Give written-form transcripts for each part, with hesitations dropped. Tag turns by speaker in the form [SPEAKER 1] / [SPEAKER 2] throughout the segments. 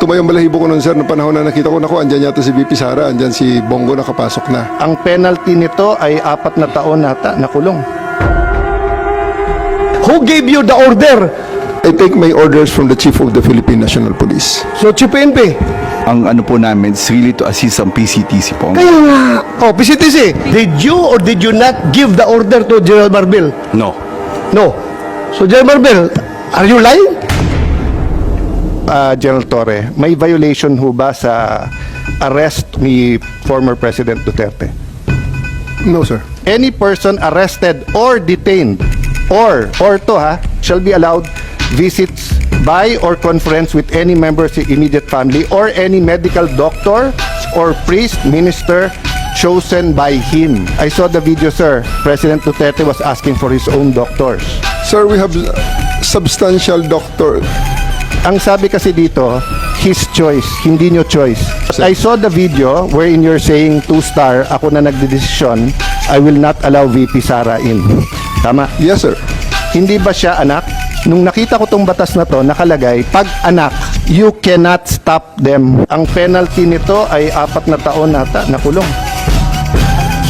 [SPEAKER 1] tumayong balahibo ko nun, sir, na panahon na nakita ko, naku, andyan yata si VP Sara, andyan si Bongo nakapasok na.
[SPEAKER 2] Ang penalty nito ay 4 na taon nata na kulong.
[SPEAKER 3] Who gave you the order?
[SPEAKER 1] I take my orders from the Chief of the Philippine National Police.
[SPEAKER 3] So, Chief PNP.
[SPEAKER 4] Ang ano po namin is really to assist ang PCTC po.
[SPEAKER 3] Kaya nga. Oh, PCTC, did you or did you not give the order to General Marbil?
[SPEAKER 4] No.
[SPEAKER 3] No. So, General Marbil, are you lying?
[SPEAKER 2] General Torre, may violation ho ba sa arrest ni former President Duterte?
[SPEAKER 1] No, sir.
[SPEAKER 2] Any person arrested or detained or shall be allowed visits by or conference with any member of the immediate family or any medical doctor or priest, minister chosen by him. I saw the video, sir. President Duterte was asking for his own doctors.
[SPEAKER 1] Sir, we have substantial doctor.
[SPEAKER 2] Ang sabi kasi dito, his choice, hindi nyo choice. I saw the video wherein you're saying 2-star, ako na nagdedesisyon, I will not allow VP Sara in. Tama?
[SPEAKER 1] Yes, sir.
[SPEAKER 2] Hindi ba siya anak? Nung nakita ko tong batas na to, nakalagay, pag anak, you cannot stop them. Ang penalty nito ay 4 na taon nata na kulong.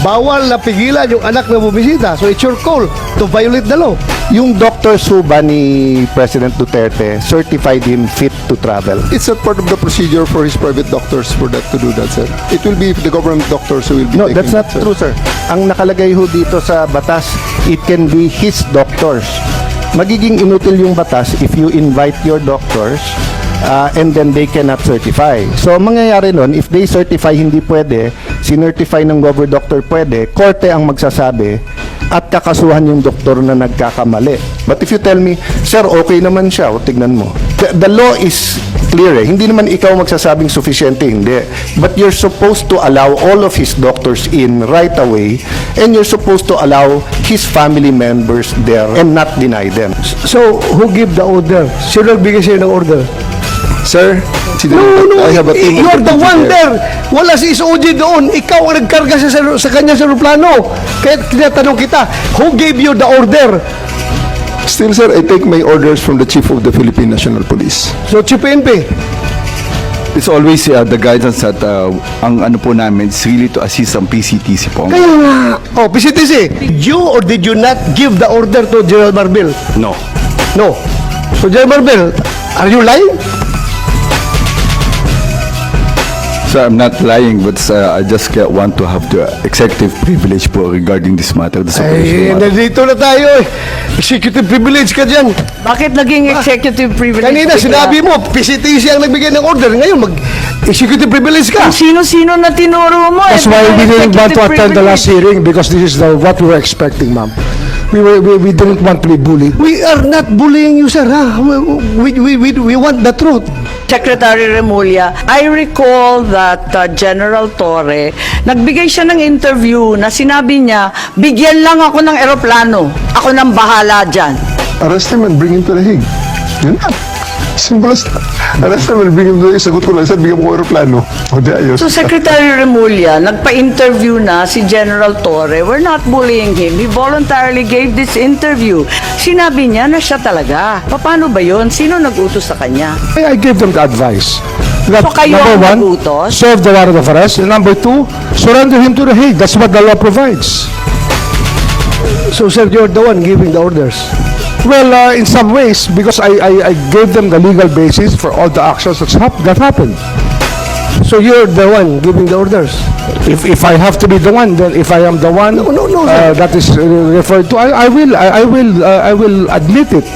[SPEAKER 3] Bawal na pigilan yung anak na bumisita. So, it's your call to violate the law.
[SPEAKER 2] Yung doctor suba ni President Duterte certified him fit to travel.
[SPEAKER 1] It's a part of the procedure for his private doctors for that to do that, sir. It will be the government doctors who will be
[SPEAKER 2] No,
[SPEAKER 1] taking
[SPEAKER 2] that's not
[SPEAKER 1] that, sir.
[SPEAKER 2] true, sir. Ang nakalagay ho dito sa batas, it can be his doctors. Magiging inutil yung batas if you invite your doctors and then they cannot certify. So, ang mangyayari nun, if they certify hindi pwede, sinertify ng gover doctor pwede, korte ang magsasabi at kakasuhan yung doktor na nagkakamali. But if you tell me, sir, okay naman siya, o tignan mo. The law is clear eh. Hindi naman ikaw magsasabing sufficiente, hindi. But you're supposed to allow all of his doctors in right away and you're supposed to allow his family members there and not deny them.
[SPEAKER 3] So, who give the order? Sino nagbigay sa'yo ng order?
[SPEAKER 1] Sir,
[SPEAKER 3] No,
[SPEAKER 1] I have a team of
[SPEAKER 3] you're the
[SPEAKER 1] deputy
[SPEAKER 3] one
[SPEAKER 1] there.
[SPEAKER 3] there. Wala si SOG doon. Ikaw ang nagkarga sa kanya sa aeroplano. Kaya tinatanong kita, who gave you the order?
[SPEAKER 1] Still, sir, I take my orders from the Chief of the Philippine National Police.
[SPEAKER 3] So, Chief PNP.
[SPEAKER 4] It's always the guidance that ang ano po namin is really to assist ang PCTC po.
[SPEAKER 3] Kaya nga. Oh, PCTC, did you or did you not give the order to General Marbil?
[SPEAKER 4] No.
[SPEAKER 3] No. So, General Marbil, are you lying?
[SPEAKER 4] So I'm not lying, but I just want to have the executive privilege po regarding this matter. This
[SPEAKER 3] Ay,
[SPEAKER 4] operational matter.
[SPEAKER 3] nandito na tayo eh. Executive privilege ka dyan.
[SPEAKER 5] Bakit naging executive privilege?
[SPEAKER 3] Kanina,
[SPEAKER 5] bigla?
[SPEAKER 3] sinabi mo, PCTC ang nagbigay ng order. Ngayon, mag-executive privilege ka.
[SPEAKER 5] Kung sino-sino na tinuro mo.
[SPEAKER 6] That's why we didn't want to attend the last hearing, because this is what we were expecting, ma'am. We didn't want to be bullied.
[SPEAKER 3] We are not bullying you, sir. Ha? We want the truth.
[SPEAKER 5] Secretary Remulla, I recall that General Torre, nagbigay siya ng interview na sinabi niya, bigyan lang ako ng eroplano. Ako nang bahala dyan.
[SPEAKER 1] Arrest him and bring him to the Hague. Yun na. Simple as that. Arrest him and bring him to the Hague. Sagot ko lang, sir, bigyan mo ko aeroplano. O di ayos.
[SPEAKER 5] So Secretary Remulla, nagpa-interview na si General Torre. We're not bullying him. He voluntarily gave this interview. Sinabi niya na siya talaga. Paano ba yun? Sino nag-utos sa kanya?
[SPEAKER 6] I gave them the advice. That,
[SPEAKER 5] So kayo ang
[SPEAKER 6] number 1,
[SPEAKER 5] nagutos?
[SPEAKER 6] serve the warrant of arrest. And number 2, surrender him to the Hague. That's what the law provides.
[SPEAKER 3] So, sir, you're the one giving the orders.
[SPEAKER 6] Well, in some ways, because I gave them the legal basis for all the actions that happened.
[SPEAKER 3] So, you're the one giving the orders.
[SPEAKER 6] If I have to be the one, then if I am the one
[SPEAKER 3] No, sir.
[SPEAKER 6] that is referred to, I will admit it.